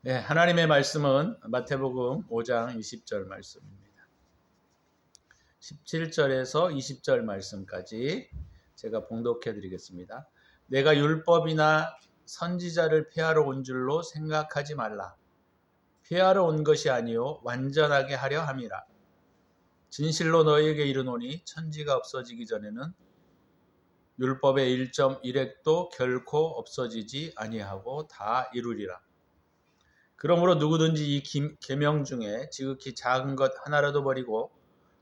네, 하나님의 말씀은 마태복음 5장 20절 말씀입니다. 17절에서 20절 말씀까지 제가 봉독해 드리겠습니다. 내가 율법이나 선지자를 폐하러 온 줄로 생각하지 말라. 폐하러 온 것이 아니요 완전하게 하려 함이라. 진실로 너희에게 이르노니 천지가 없어지기 전에는 율법의 1.1획도 결코 없어지지 아니하고 다 이루리라. 그러므로 누구든지 이 계명 중에 지극히 작은 것 하나라도 버리고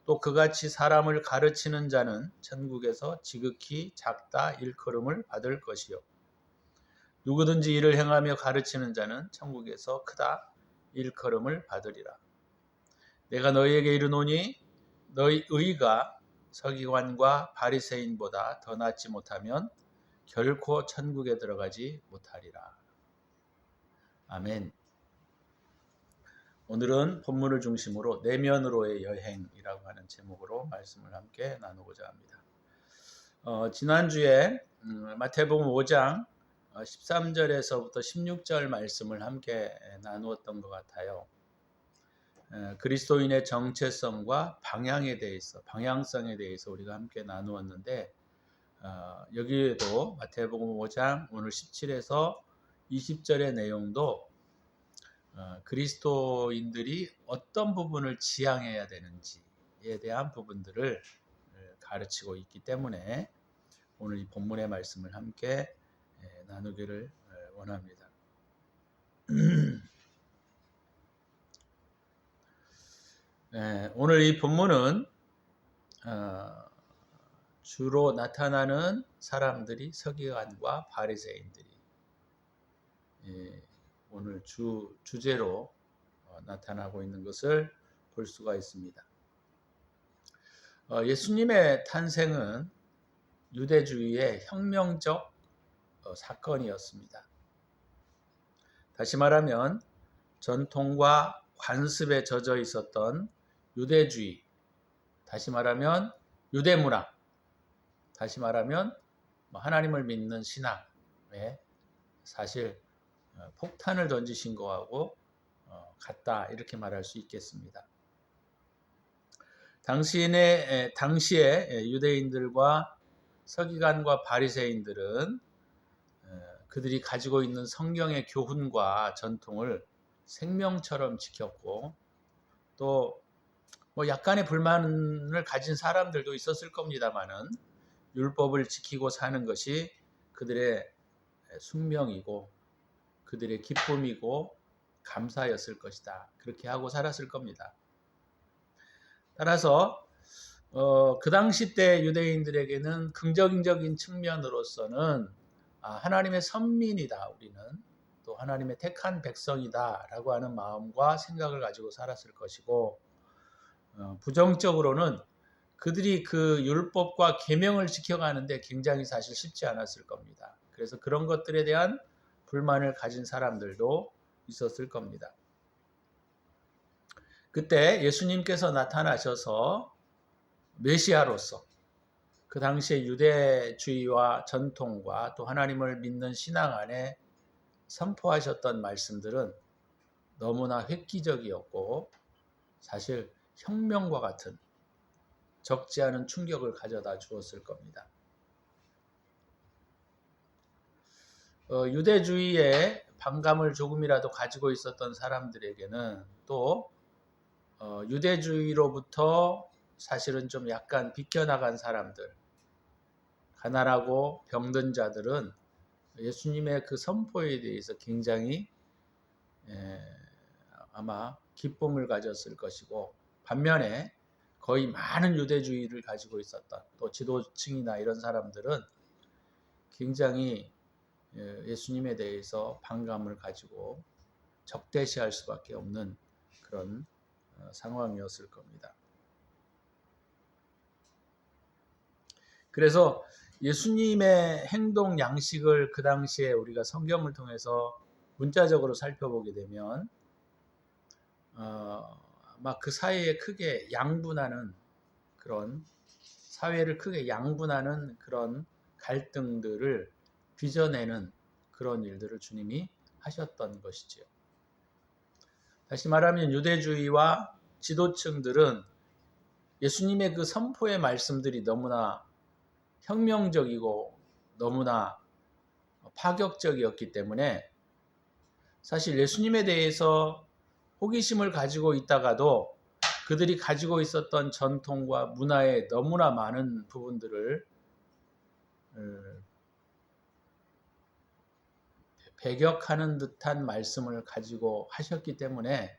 또 그같이 사람을 가르치는 자는 천국에서 지극히 작다 일컬음을 받을 것이요 누구든지 이를 행하며 가르치는 자는 천국에서 크다 일컬음을 받으리라. 내가 너희에게 이르노니 너희 의가 서기관과 바리새인보다 더 낫지 못하면 결코 천국에 들어가지 못하리라. 아멘. 오늘은 본문을 중심으로 내면으로의 여행이라고 하는 제목으로 말씀을 함께 나누고자 합니다. 지난주에 마태복음 5장 13절에서부터 16절 말씀을 함께 나누었던 것 같아요. 그리스도인의 정체성과 방향성에 대해서 우리가 함께 나누었는데 여기에도 마태복음 5장 오늘 17에서 20절의 내용도 그리스도인들이 어떤 부분을 지향해야 되는지에 대한 부분들을 가르치고 있기 때문에 오늘 이 본문의 말씀을 함께 나누기를 원합니다. 오늘 이 본문은 주로 나타나는 사람들이 서기관과 바리새인들이 오늘 주제로 나타나고 있는 것을 볼 수가 있습니다. 예수님의 탄생은 유대주의의 혁명적 사건이었습니다. 다시 말하면 전통과 관습에 젖어 있었던 유대주의, 다시 말하면 유대문화, 다시 말하면 하나님을 믿는 신앙에 사실 폭탄을 던지신 거하고 같다 이렇게 말할 수 있겠습니다. 당시에 유대인들과 서기관과 바리새인들은 그들이 가지고 있는 성경의 교훈과 전통을 생명처럼 지켰고 또 약간의 불만을 가진 사람들도 있었을 겁니다만은 율법을 지키고 사는 것이 그들의 숙명이고 그들의 기쁨이고 감사였을 것이다. 그렇게 하고 살았을 겁니다. 따라서 그 당시 때 유대인들에게는 긍정적인 측면으로서는 하나님의 선민이다. 우리는 또 하나님의 택한 백성이다 라고 하는 마음과 생각을 가지고 살았을 것이고 부정적으로는 그들이 그 율법과 계명을 지켜가는데 굉장히 사실 쉽지 않았을 겁니다. 그래서 그런 것들에 대한 불만을 가진 사람들도 있었을 겁니다. 그때 예수님께서 나타나셔서 메시아로서 그 당시의 유대주의와 전통과 또 하나님을 믿는 신앙 안에 선포하셨던 말씀들은 너무나 획기적이었고 사실 혁명과 같은 적지 않은 충격을 가져다 주었을 겁니다. 유대주의에 반감을 조금이라도 가지고 있었던 사람들에게는 또 유대주의로부터 사실은 좀 약간 비껴나간 사람들, 가난하고 병든 자들은 예수님의 그 선포에 대해서 굉장히 아마 기쁨을 가졌을 것이고 반면에 거의 많은 유대주의를 가지고 있었던 또 지도층이나 이런 사람들은 굉장히 예수님에 대해서 반감을 가지고 적대시할 수밖에 없는 그런 상황이었을 겁니다. 그래서 예수님의 행동 양식을 그 당시에 우리가 성경을 통해서 문자적으로 살펴보게 되면 막 그 사회에 크게 양분하는 그런 사회를 크게 양분하는 그런 갈등들을 빚어내는 그런 일들을 주님이 하셨던 것이지요. 다시 말하면 유대주의와 지도층들은 예수님의 그 선포의 말씀들이 너무나 혁명적이고 너무나 파격적이었기 때문에 사실 예수님에 대해서 호기심을 가지고 있다가도 그들이 가지고 있었던 전통과 문화의 너무나 많은 부분들을 배격하는 듯한 말씀을 가지고 하셨기 때문에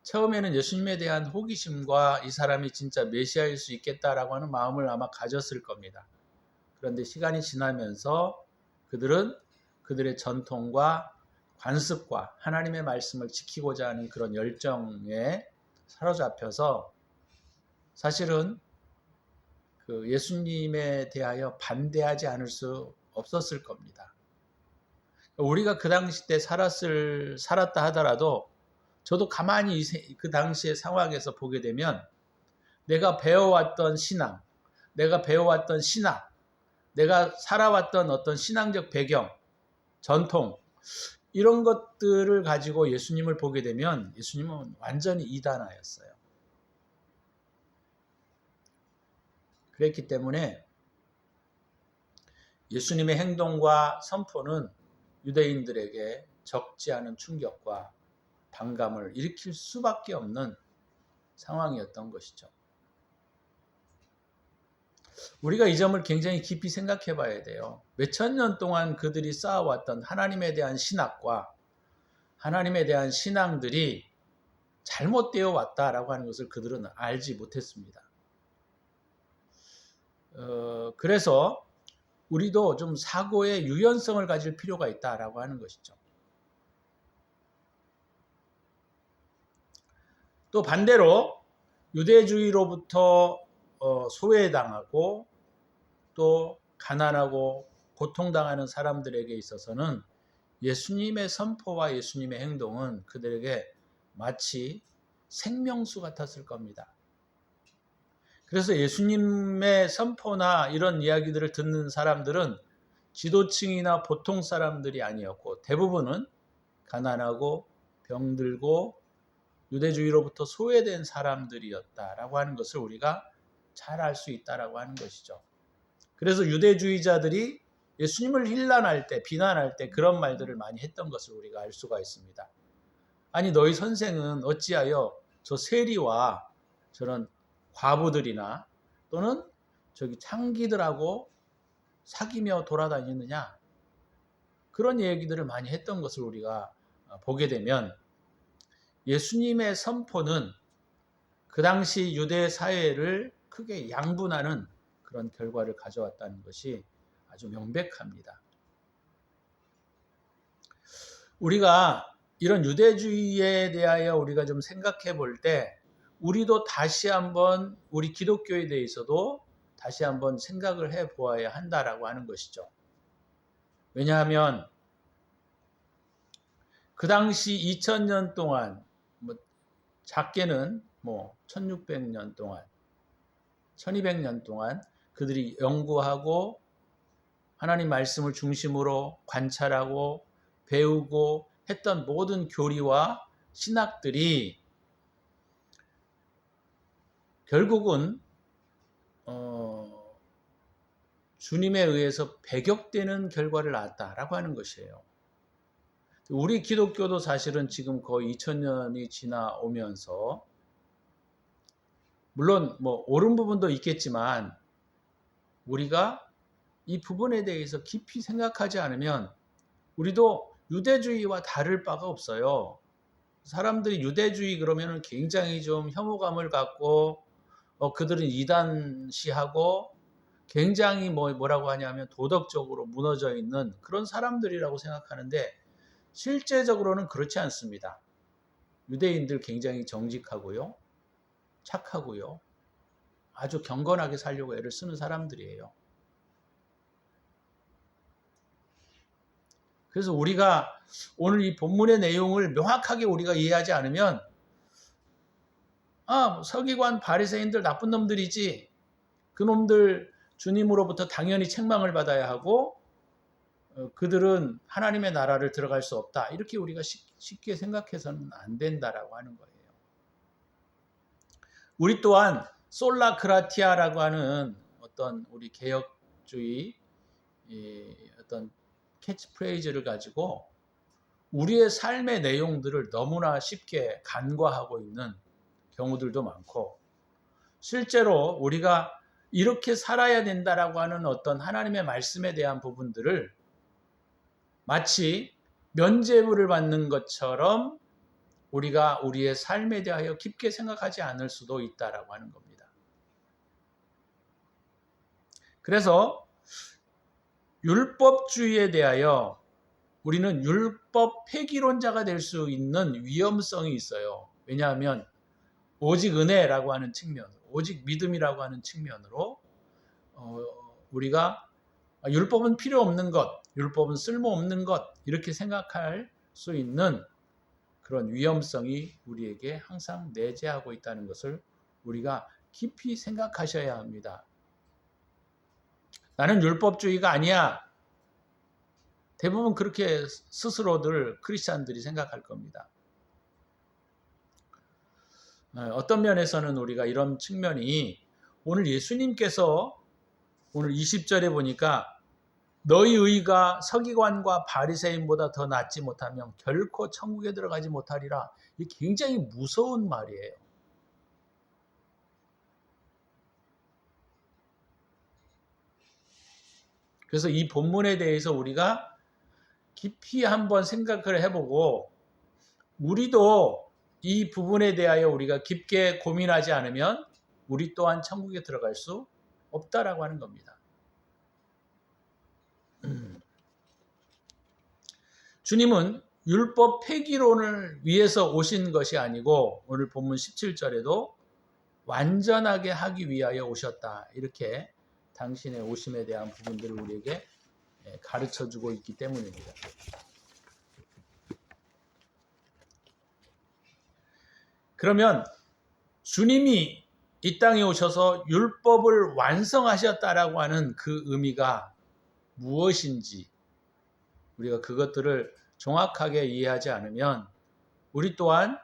처음에는 예수님에 대한 호기심과 이 사람이 진짜 메시아일 수 있겠다라고 하는 마음을 아마 가졌을 겁니다. 그런데 시간이 지나면서 그들은 그들의 전통과 관습과 하나님의 말씀을 지키고자 하는 그런 열정에 사로잡혀서 사실은 그 예수님에 대하여 반대하지 않을 수 없었을 겁니다. 우리가 그 당시 때 살았다 하더라도 저도 가만히 그 당시의 상황에서 보게 되면 내가 배워왔던 신앙, 내가 배워왔던 신학, 내가 살아왔던 어떤 신앙적 배경, 전통 이런 것들을 가지고 예수님을 보게 되면 예수님은 완전히 이단하였어요. 그랬기 때문에 예수님의 행동과 선포는 유대인들에게 적지 않은 충격과 반감을 일으킬 수밖에 없는 상황이었던 것이죠. 우리가 이 점을 굉장히 깊이 생각해 봐야 돼요. 몇천 년 동안 그들이 쌓아왔던 하나님에 대한 신학과 하나님에 대한 신앙들이 잘못되어 왔다라고 하는 것을 그들은 알지 못했습니다. 그래서 우리도 좀 사고의 유연성을 가질 필요가 있다라고 하는 것이죠. 또 반대로 유대주의로부터 소외당하고 또 가난하고 고통당하는 사람들에게 있어서는 예수님의 선포와 예수님의 행동은 그들에게 마치 생명수 같았을 겁니다. 그래서 예수님의 선포나 이런 이야기들을 듣는 사람들은 지도층이나 보통 사람들이 아니었고 대부분은 가난하고 병들고 유대주의로부터 소외된 사람들이었다라고 하는 것을 우리가 잘 알 수 있다라고 하는 것이죠. 그래서 유대주의자들이 예수님을 힐난할 때, 비난할 때 그런 말들을 많이 했던 것을 우리가 알 수가 있습니다. 아니 너희 선생은 어찌하여 저 세리와 저런 과부들이나 또는 저기 창기들하고 사귀며 돌아다니느냐 그런 얘기들을 많이 했던 것을 우리가 보게 되면 예수님의 선포는 그 당시 유대 사회를 크게 양분하는 그런 결과를 가져왔다는 것이 아주 명백합니다. 우리가 이런 유대주의에 대하여 우리가 좀 생각해 볼 때 우리도 다시 한번 우리 기독교에 대해서도 다시 한번 생각을 해 보아야 한다라고 하는 것이죠. 왜냐하면 그 당시 2000년 동안 작게는 1600년 동안 1200년 동안 그들이 연구하고 하나님 말씀을 중심으로 관찰하고 배우고 했던 모든 교리와 신학들이 결국은 주님에 의해서 배격되는 결과를 낳았다라고 하는 것이에요. 우리 기독교도 사실은 지금 거의 2000년이 지나오면서 물론 옳은 부분도 있겠지만 우리가 이 부분에 대해서 깊이 생각하지 않으면 우리도 유대주의와 다를 바가 없어요. 사람들이 유대주의 그러면 굉장히 좀 혐오감을 갖고 그들은 이단시하고 굉장히 뭐라고 하냐면 도덕적으로 무너져 있는 그런 사람들이라고 생각하는데 실제적으로는 그렇지 않습니다. 유대인들 굉장히 정직하고요. 착하고요. 아주 경건하게 살려고 애를 쓰는 사람들이에요. 그래서 우리가 오늘 이 본문의 내용을 명확하게 우리가 이해하지 않으면 서기관 바리새인들 나쁜 놈들이지. 그놈들 주님으로부터 당연히 책망을 받아야 하고 그들은 하나님의 나라를 들어갈 수 없다. 이렇게 우리가 쉽게 생각해서는 안 된다라고 하는 거예요. 우리 또한 솔라크라티아라고 하는 어떤 우리 개혁주의 어떤 캐치프레이즈를 가지고 우리의 삶의 내용들을 너무나 쉽게 간과하고 있는 경우들도 많고, 실제로 우리가 이렇게 살아야 된다라고 하는 어떤 하나님의 말씀에 대한 부분들을 마치 면죄부를 받는 것처럼 우리가 우리의 삶에 대하여 깊게 생각하지 않을 수도 있다라고 하는 겁니다. 그래서 율법주의에 대하여 우리는 율법 폐기론자가 될 수 있는 위험성이 있어요. 왜냐하면 오직 은혜라고 하는 측면, 오직 믿음이라고 하는 측면으로 우리가 율법은 필요 없는 것, 율법은 쓸모 없는 것, 이렇게 생각할 수 있는 그런 위험성이 우리에게 항상 내재하고 있다는 것을 우리가 깊이 생각하셔야 합니다. 나는 율법주의가 아니야. 대부분 그렇게 스스로들 크리스찬들이 생각할 겁니다. 어떤 면에서는 우리가 이런 측면이 오늘 예수님께서 오늘 20절에 보니까 너희 의가 서기관과 바리새인보다 더 낫지 못하면 결코 천국에 들어가지 못하리라. 이게 굉장히 무서운 말이에요. 그래서 이 본문에 대해서 우리가 깊이 한번 생각을 해보고 우리도 이 부분에 대하여 우리가 깊게 고민하지 않으면 우리 또한 천국에 들어갈 수 없다라고 하는 겁니다. 주님은 율법 폐기론을 위해서 오신 것이 아니고 오늘 본문 17절에도 완전하게 하기 위하여 오셨다. 이렇게 당신의 오심에 대한 부분들을 우리에게 가르쳐주고 있기 때문입니다. 그러면 주님이 이 땅에 오셔서 율법을 완성하셨다라고 하는 그 의미가 무엇인지 우리가 그것들을 정확하게 이해하지 않으면 우리 또한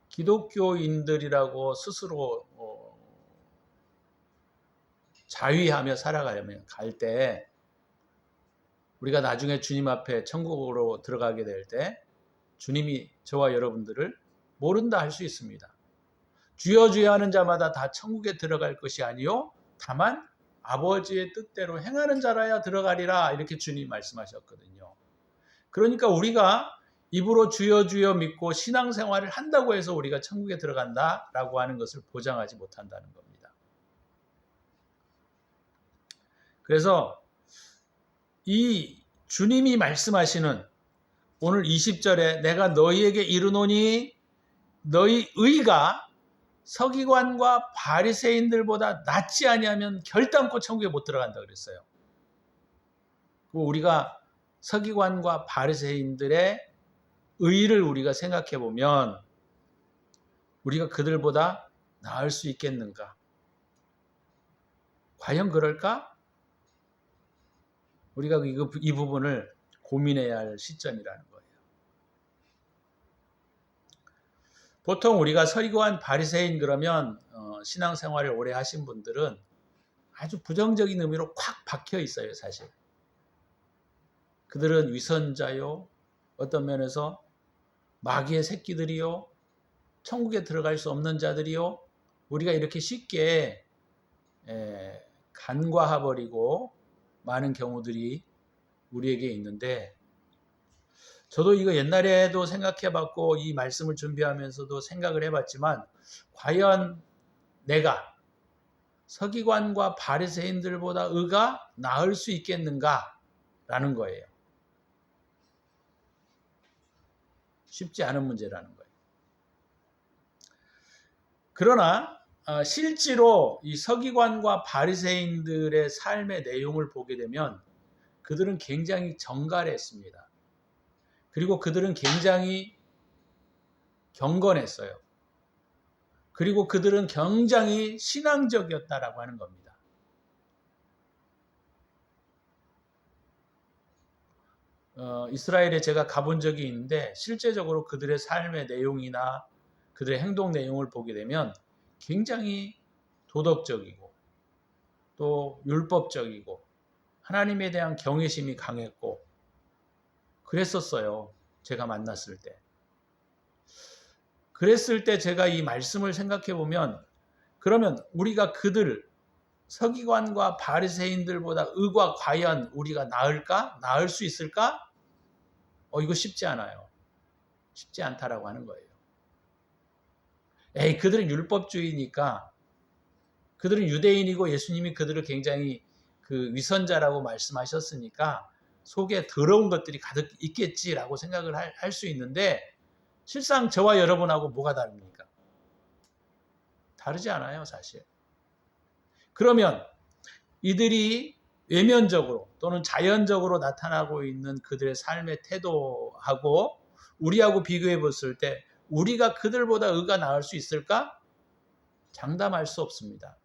기독교인들이라고 스스로 자위하며 살아가려면 갈 때 우리가 나중에 주님 앞에 천국으로 들어가게 될 때 주님이 저와 여러분들을 모른다 할 수 있습니다. 주여 주여 하는 자마다 다 천국에 들어갈 것이 아니요 다만 아버지의 뜻대로 행하는 자라야 들어가리라 이렇게 주님 말씀하셨거든요. 그러니까 우리가 입으로 주여 주여 믿고 신앙생활을 한다고 해서 우리가 천국에 들어간다라고 하는 것을 보장하지 못한다는 겁니다. 그래서 이 주님이 말씀하시는 오늘 20절에 내가 너희에게 이르노니 너희 의가 서기관과 바리새인들보다 낫지 아니하면 결단코 천국에 못 들어간다 그랬어요. 우리가 서기관과 바리새인들의 의를 우리가 생각해 보면 우리가 그들보다 나을 수 있겠는가? 과연 그럴까? 우리가 이 부분을 고민해야 할 시점이라는 거예요. 보통 우리가 서기관 바리새인 그러면 신앙생활을 오래 하신 분들은 아주 부정적인 의미로 콱 박혀 있어요, 사실. 그들은 위선자요, 어떤 면에서 마귀의 새끼들이요, 천국에 들어갈 수 없는 자들이요, 우리가 이렇게 쉽게 간과해버리고 많은 경우들이 우리에게 있는데, 저도 이거 옛날에도 생각해봤고 이 말씀을 준비하면서도 생각을 해봤지만 과연 내가 서기관과 바리새인들보다 의가 나을 수 있겠는가라는 거예요. 쉽지 않은 문제라는 거예요. 그러나 실제로 이 서기관과 바리새인들의 삶의 내용을 보게 되면 그들은 굉장히 정갈했습니다. 그리고 그들은 굉장히 경건했어요. 그리고 그들은 굉장히 신앙적이었다라고 하는 겁니다. 이스라엘에 제가 가본 적이 있는데 실제적으로 그들의 삶의 내용이나 그들의 행동 내용을 보게 되면 굉장히 도덕적이고 또 율법적이고 하나님에 대한 경외심이 강했고 그랬었어요. 제가 만났을 때. 그랬을 때 제가 이 말씀을 생각해 보면 그러면 우리가 그들 서기관과 바리새인들보다 의가 과연 우리가 나을까? 나을 수 있을까? 이거 쉽지 않아요. 쉽지 않다라고 하는 거예요. 그들은 율법주의니까 그들은 유대인이고 예수님이 그들을 굉장히 그 위선자라고 말씀하셨으니까 속에 더러운 것들이 가득 있겠지라고 생각을 할 수 있는데 실상 저와 여러분하고 뭐가 다릅니까? 다르지 않아요, 사실. 그러면 이들이 외면적으로 또는 자연적으로 나타나고 있는 그들의 삶의 태도하고 우리하고 비교해 봤을 때 우리가 그들보다 의가 나을 수 있을까? 장담할 수 없습니다.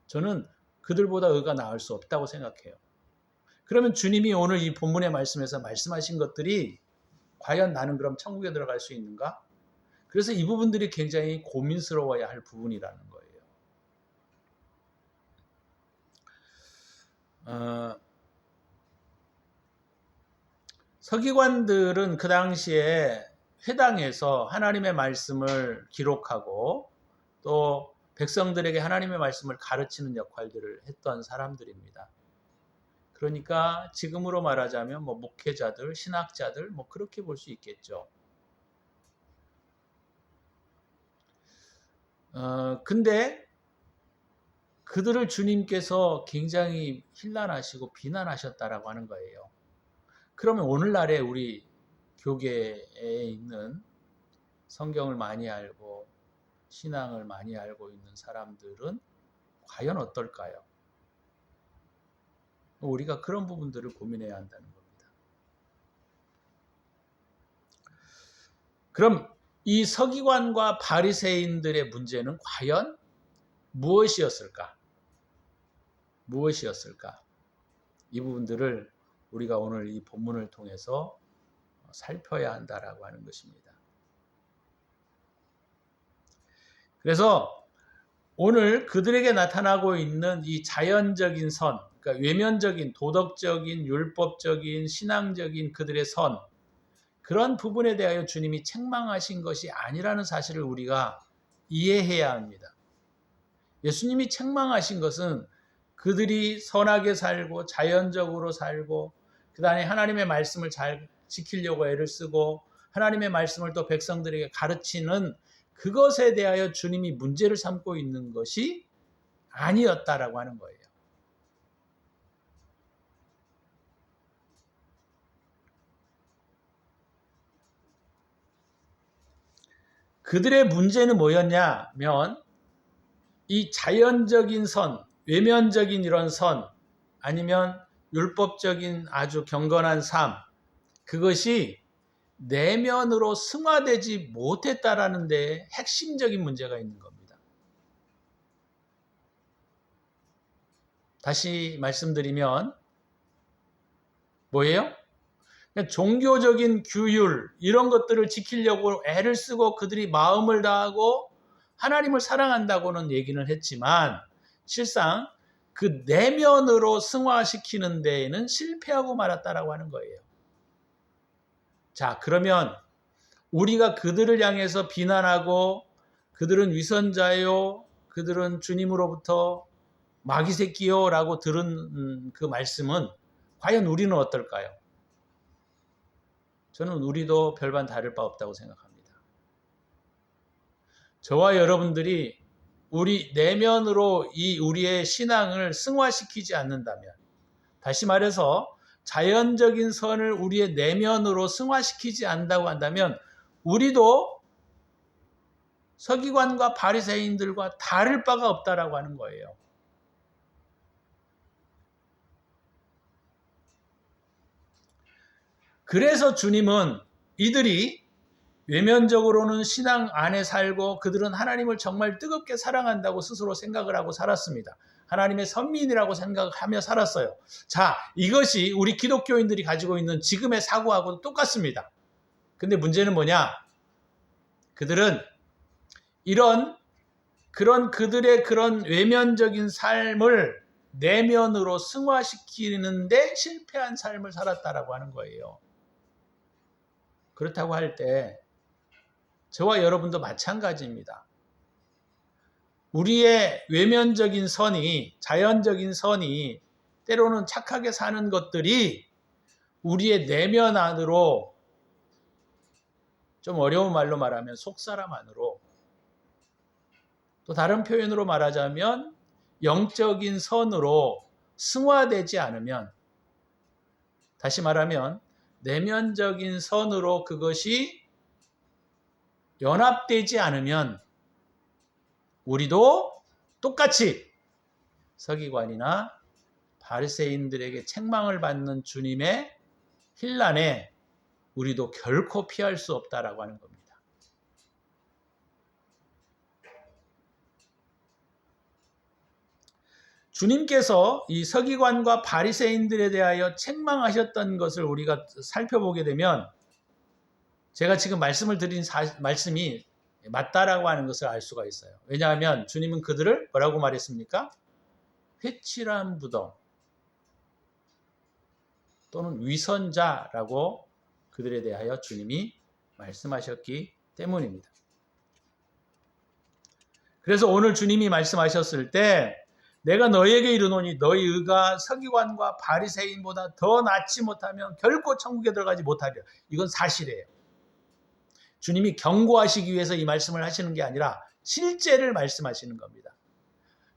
저는 그들보다 의가 나을 수 없다고 생각해요. 그러면 주님이 오늘 이 본문의 말씀에서 말씀하신 것들이 과연 나는 그럼 천국에 들어갈 수 있는가? 그래서 이 부분들이 굉장히 고민스러워야 할 부분이라는 거예요. 서기관들은 그 당시에 회당에서 하나님의 말씀을 기록하고 또 백성들에게 하나님의 말씀을 가르치는 역할들을 했던 사람들입니다. 그러니까 지금으로 말하자면 목회자들, 신학자들 그렇게 볼 수 있겠죠. 근데 그들을 주님께서 굉장히 힐난하시고 비난하셨다라고 하는 거예요. 그러면 오늘날에 우리 교계에 있는 성경을 많이 알고 신앙을 많이 알고 있는 사람들은 과연 어떨까요? 우리가 그런 부분들을 고민해야 한다는 겁니다. 그럼 이 서기관과 바리새인들의 문제는 과연 무엇이었을까? 무엇이었을까? 이 부분들을 우리가 오늘 이 본문을 통해서 살펴야 한다라고 하는 것입니다. 그래서 오늘 그들에게 나타나고 있는 이 자연적인 선, 그러니까 외면적인 도덕적인 율법적인 신앙적인 그들의 선, 그런 부분에 대하여 주님이 책망하신 것이 아니라는 사실을 우리가 이해해야 합니다. 예수님이 책망하신 것은 그들이 선하게 살고 자연적으로 살고 그 다음에 하나님의 말씀을 잘 지키려고 애를 쓰고 하나님의 말씀을 또 백성들에게 가르치는 그것에 대하여 주님이 문제를 삼고 있는 것이 아니었다라고 하는 거예요. 그들의 문제는 뭐였냐면 이 자연적인 선, 외면적인 이런 선 아니면 율법적인 아주 경건한 삶 그것이 내면으로 승화되지 못했다라는 데 핵심적인 문제가 있는 겁니다. 다시 말씀드리면 뭐예요? 종교적인 규율 이런 것들을 지키려고 애를 쓰고 그들이 마음을 다하고 하나님을 사랑한다고는 얘기는 했지만 실상 그 내면으로 승화시키는 데에는 실패하고 말았다라고 하는 거예요. 자, 그러면 우리가 그들을 향해서 비난하고 그들은 위선자요, 그들은 주님으로부터 마귀 새끼요 라고 들은 그 말씀은 과연 우리는 어떨까요? 저는 우리도 별반 다를 바 없다고 생각합니다. 저와 여러분들이 우리 내면으로 이 우리의 신앙을 승화시키지 않는다면, 다시 말해서 자연적인 선을 우리의 내면으로 승화시키지 않는다고 한다면 우리도 서기관과 바리새인들과 다를 바가 없다라고 하는 거예요. 그래서 주님은 이들이 외면적으로는 신앙 안에 살고 그들은 하나님을 정말 뜨겁게 사랑한다고 스스로 생각을 하고 살았습니다. 하나님의 선민이라고 생각하며 살았어요. 자, 이것이 우리 기독교인들이 가지고 있는 지금의 사고하고도 똑같습니다. 근데 문제는 뭐냐? 그들은 그들의 그런 외면적인 삶을 내면으로 승화시키는데 실패한 삶을 살았다라고 하는 거예요. 그렇다고 할 때 저와 여러분도 마찬가지입니다. 우리의 외면적인 선이, 자연적인 선이 때로는 착하게 사는 것들이 우리의 내면 안으로, 좀 어려운 말로 말하면 속사람 안으로, 또 다른 표현으로 말하자면 영적인 선으로 승화되지 않으면, 다시 말하면 내면적인 선으로 그것이 연합되지 않으면 우리도 똑같이 서기관이나 바리새인들에게 책망을 받는 주님의 힐난에 우리도 결코 피할 수 없다라고 하는 겁니다. 주님께서 이 서기관과 바리새인들에 대하여 책망하셨던 것을 우리가 살펴보게 되면 제가 지금 말씀을 드린 말씀이 맞다라고 하는 것을 알 수가 있어요. 왜냐하면 주님은 그들을 뭐라고 말했습니까? 회칠한 무덤 또는 위선자라고 그들에 대하여 주님이 말씀하셨기 때문입니다. 그래서 오늘 주님이 말씀하셨을 때 내가 너희에게 이르노니 너희 의가 서기관과 바리새인보다 더 낫지 못하면 결코 천국에 들어가지 못하리라. 이건 사실이에요. 주님이 경고하시기 위해서 이 말씀을 하시는 게 아니라 실제를 말씀하시는 겁니다.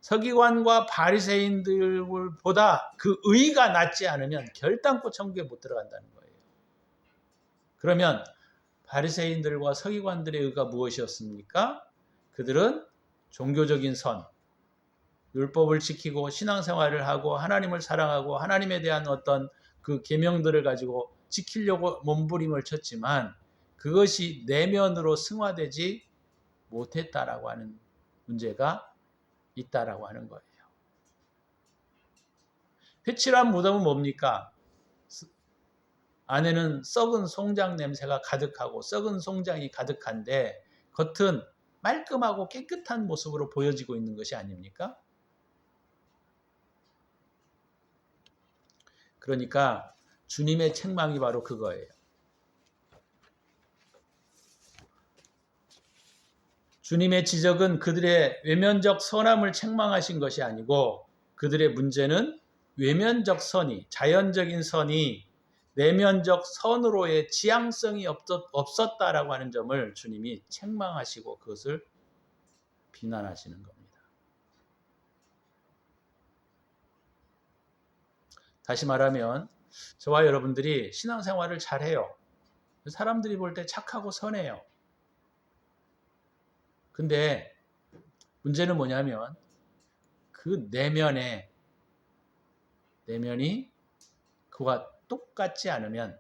서기관과 바리새인들보다 그 의가 낫지 않으면 결단코 천국에 못 들어간다는 거예요. 그러면 바리새인들과 서기관들의 의가 무엇이었습니까? 그들은 종교적인 선, 율법을 지키고 신앙생활을 하고 하나님을 사랑하고 하나님에 대한 어떤 그 계명들을 가지고 지키려고 몸부림을 쳤지만 그것이 내면으로 승화되지 못했다라고 하는 문제가 있다라고 하는 거예요. 회칠한 무덤은 뭡니까? 안에는 썩은 송장 냄새가 가득하고 썩은 송장이 가득한데 겉은 말끔하고 깨끗한 모습으로 보여지고 있는 것이 아닙니까? 그러니까 주님의 책망이 바로 그거예요. 주님의 지적은 그들의 외면적 선함을 책망하신 것이 아니고 그들의 문제는 외면적 선이, 자연적인 선이 내면적 선으로의 지향성이 없었다라고 하는 점을 주님이 책망하시고 그것을 비난하시는 겁니다. 다시 말하면 저와 여러분들이 신앙생활을 잘해요. 사람들이 볼 때 착하고 선해요. 근데 문제는 뭐냐면 그 내면이 그와 똑같지 않으면,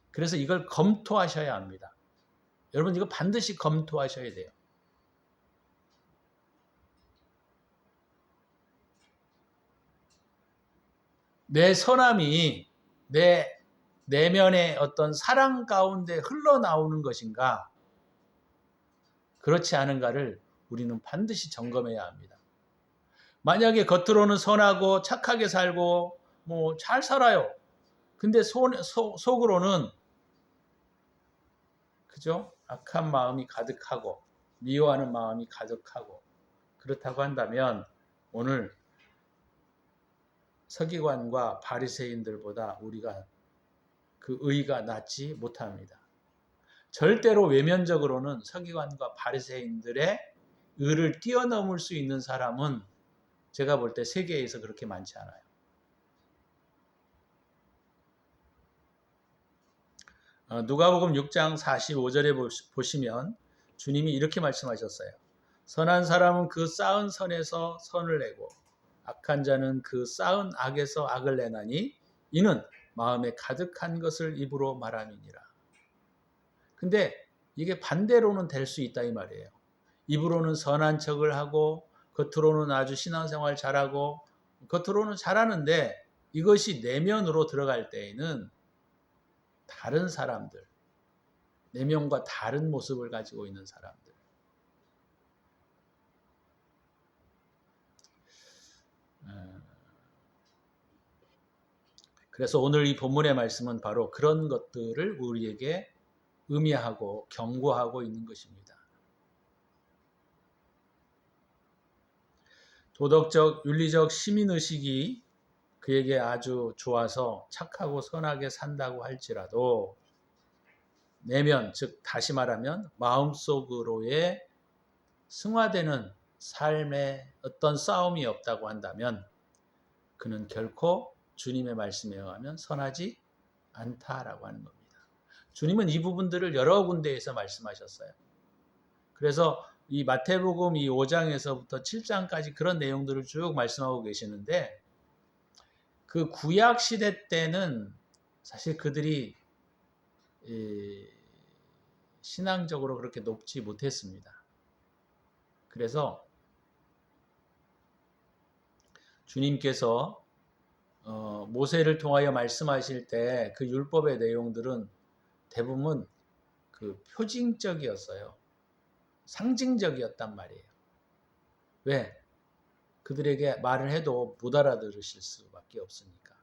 그래서 이걸 검토하셔야 합니다. 여러분 이거 반드시 검토하셔야 돼요. 내 선함이 내 내면의 어떤 사랑 가운데 흘러나오는 것인가, 그렇지 않은가를 우리는 반드시 점검해야 합니다. 만약에 겉으로는 선하고 착하게 살고 뭐 잘 살아요. 근데 속으로는 그죠? 악한 마음이 가득하고 미워하는 마음이 가득하고 그렇다고 한다면 오늘 서기관과 바리새인들보다 우리가 그 의가 낫지 못합니다. 절대로 외면적으로는 서기관과 바리새인들의 의를 뛰어넘을 수 있는 사람은 제가 볼 때 세계에서 그렇게 많지 않아요. 누가복음 6장 45절에 보시면 주님이 이렇게 말씀하셨어요. 선한 사람은 그 쌓은 선에서 선을 내고 악한 자는 그 쌓은 악에서 악을 내나니 이는 마음에 가득한 것을 입으로 말함이니라. 근데 이게 반대로는 될 수 있다 이 말이에요. 입으로는 선한 척을 하고 겉으로는 아주 신앙생활 잘하고 겉으로는 잘하는데 이것이 내면으로 들어갈 때에는 다른 사람들, 내면과 다른 모습을 가지고 있는 사람들. 그래서 오늘 이 본문의 말씀은 바로 그런 것들을 우리에게 의미하고 경고하고 있는 것입니다. 도덕적, 윤리적 시민의식이 그에게 아주 좋아서 착하고 선하게 산다고 할지라도 내면, 즉 다시 말하면 마음속으로의 승화되는 삶의 어떤 싸움이 없다고 한다면 그는 결코 주님의 말씀에 의하면 선하지 않다라고 하는 겁니다. 주님은 이 부분들을 여러 군데에서 말씀하셨어요. 그래서 이 마태복음 이 5장에서부터 7장까지 그런 내용들을 쭉 말씀하고 계시는데 그 구약 시대 때는 사실 그들이 신앙적으로 그렇게 높지 못했습니다. 그래서 주님께서 모세를 통하여 말씀하실 때 그 율법의 내용들은 대부분 그 표징적이었어요. 상징적이었단 말이에요. 왜? 그들에게 말을 해도 못 알아들으실 수밖에 없으니까.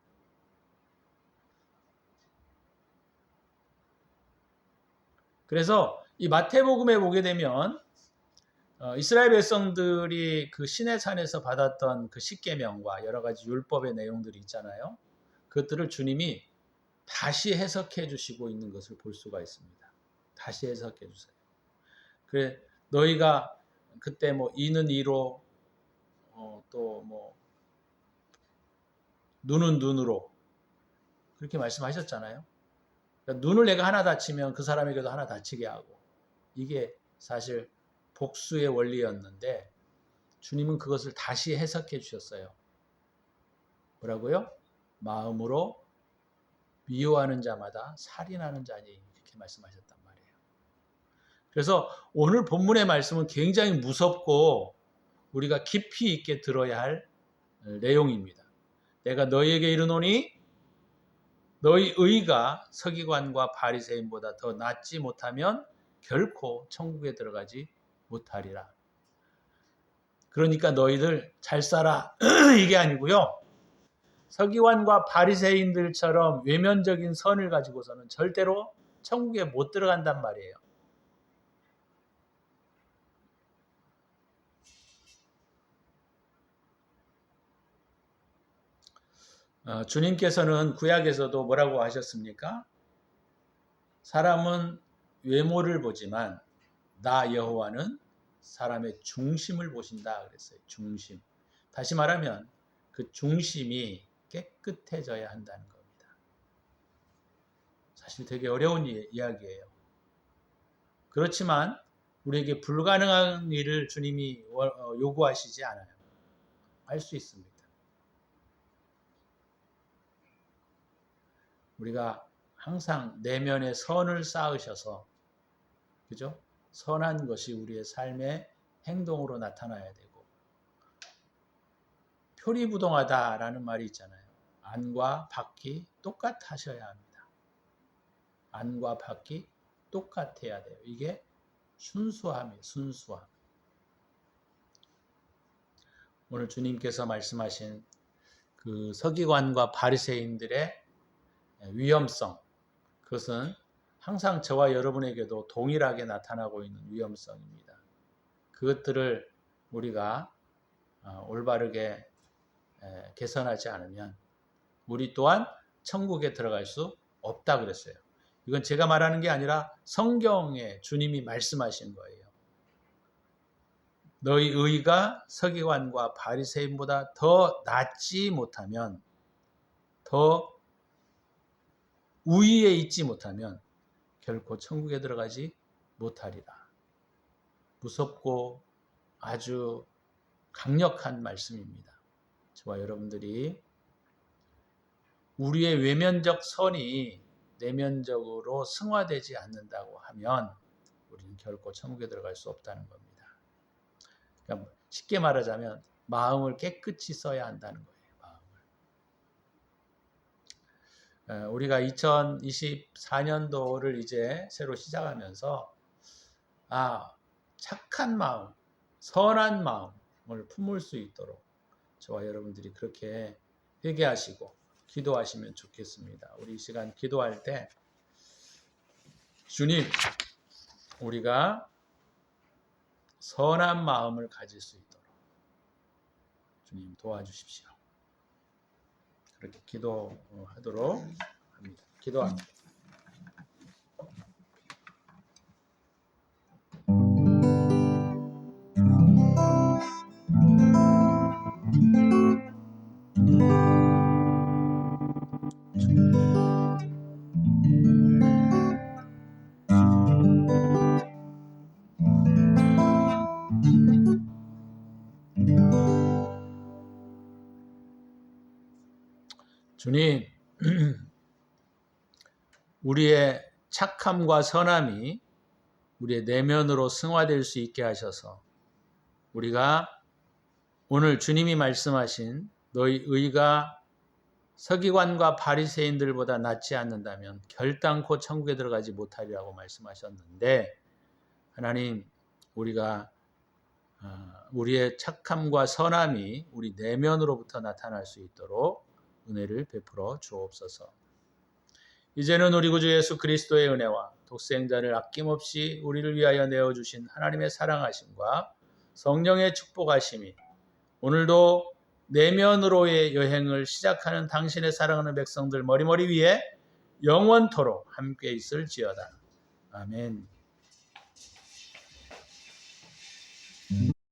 그래서 이 마태복음에 보게 되면 이스라엘 백성들이 그 시내 산에서 받았던 그 십계명과 여러 가지 율법의 내용들이 있잖아요. 그것들을 주님이 다시 해석해 주시고 있는 것을 볼 수가 있습니다. 다시 해석해 주세요. 그래 너희가 그때 뭐 이는 이로 또 뭐 눈은 눈으로 그렇게 말씀하셨잖아요. 그러니까 눈을 내가 하나 다치면 그 사람에게도 하나 다치게 하고 이게 사실 복수의 원리였는데 주님은 그것을 다시 해석해 주셨어요. 뭐라고요? 마음으로 미워하는 자마다 살인하는 자니 이렇게 말씀하셨단 말이에요. 그래서 오늘 본문의 말씀은 굉장히 무섭고 우리가 깊이 있게 들어야 할 내용입니다. 내가 너희에게 이르노니 너희 의가 서기관과 바리새인보다 더 낫지 못하면 결코 천국에 들어가지 못하리라. 그러니까 너희들 잘 살아 이게 아니고요. 서기관과 바리새인들처럼 외면적인 선을 가지고서는 절대로 천국에 못 들어간단 말이에요. 주님께서는 구약에서도 뭐라고 하셨습니까? 사람은 외모를 보지만 나 여호와는 사람의 중심을 보신다 그랬어요. 중심. 다시 말하면 그 중심이 깨끗해져야 한다는 겁니다. 사실 되게 어려운 이야기예요. 그렇지만 우리에게 불가능한 일을 주님이 요구하시지 않아요. 할 수 있습니다. 우리가 항상 내면에 선을 쌓으셔서 그죠? 선한 것이 우리의 삶의 행동으로 나타나야 되고 표리부동하다라는 말이 있잖아요. 안과 밖이 똑같아셔야 합니다. 안과 밖이 똑같아야 돼요. 이게 순수함이에요. 순수함. 오늘 주님께서 말씀하신 그 서기관과 바리새인들의 위험성, 그것은 항상 저와 여러분에게도 동일하게 나타나고 있는 위험성입니다. 그것들을 우리가 올바르게 개선하지 않으면 우리 또한 천국에 들어갈 수 없다 그랬어요. 이건 제가 말하는 게 아니라 성경에 주님이 말씀하신 거예요. 너희 의가 서기관과 바리새인보다 더 낫지 못하면, 더 우위에 있지 못하면 결코 천국에 들어가지 못하리라. 무섭고 아주 강력한 말씀입니다. 저와 여러분들이 우리의 외면적 선이 내면적으로 승화되지 않는다고 하면 우리는 결코 천국에 들어갈 수 없다는 겁니다. 그러니까 쉽게 말하자면 마음을 깨끗이 써야 한다는 거예요. 마음을. 우리가 2024년도를 이제 새로 시작하면서 착한 마음, 선한 마음을 품을 수 있도록 저와 여러분들이 그렇게 회개하시고 기도하시면 좋겠습니다. 우리 이 시간 기도할 때 주님, 우리가 선한 마음을 가질 수 있도록 주님 도와주십시오. 그렇게 기도하도록 합니다. 기도합니다. 주님, 우리의 착함과 선함이 우리의 내면으로 승화될 수 있게 하셔서 우리가 오늘 주님이 말씀하신 너희 의가 서기관과 바리새인들보다 낫지 않는다면 결단코 천국에 들어가지 못하리라고 말씀하셨는데, 하나님, 우리가 우리의 착함과 선함이 우리 내면으로부터 나타날 수 있도록 은혜를 베풀어 주옵소서. 이제는 우리 구주 예수 그리스도의 은혜와 독생자를 아낌없이 우리를 위하여 내어주신 하나님의 사랑하심과 성령의 축복하심이 오늘도 내면으로의 여행을 시작하는 당신의 사랑하는 백성들 머리머리 위에 영원토록 함께 있을지어다. 아멘.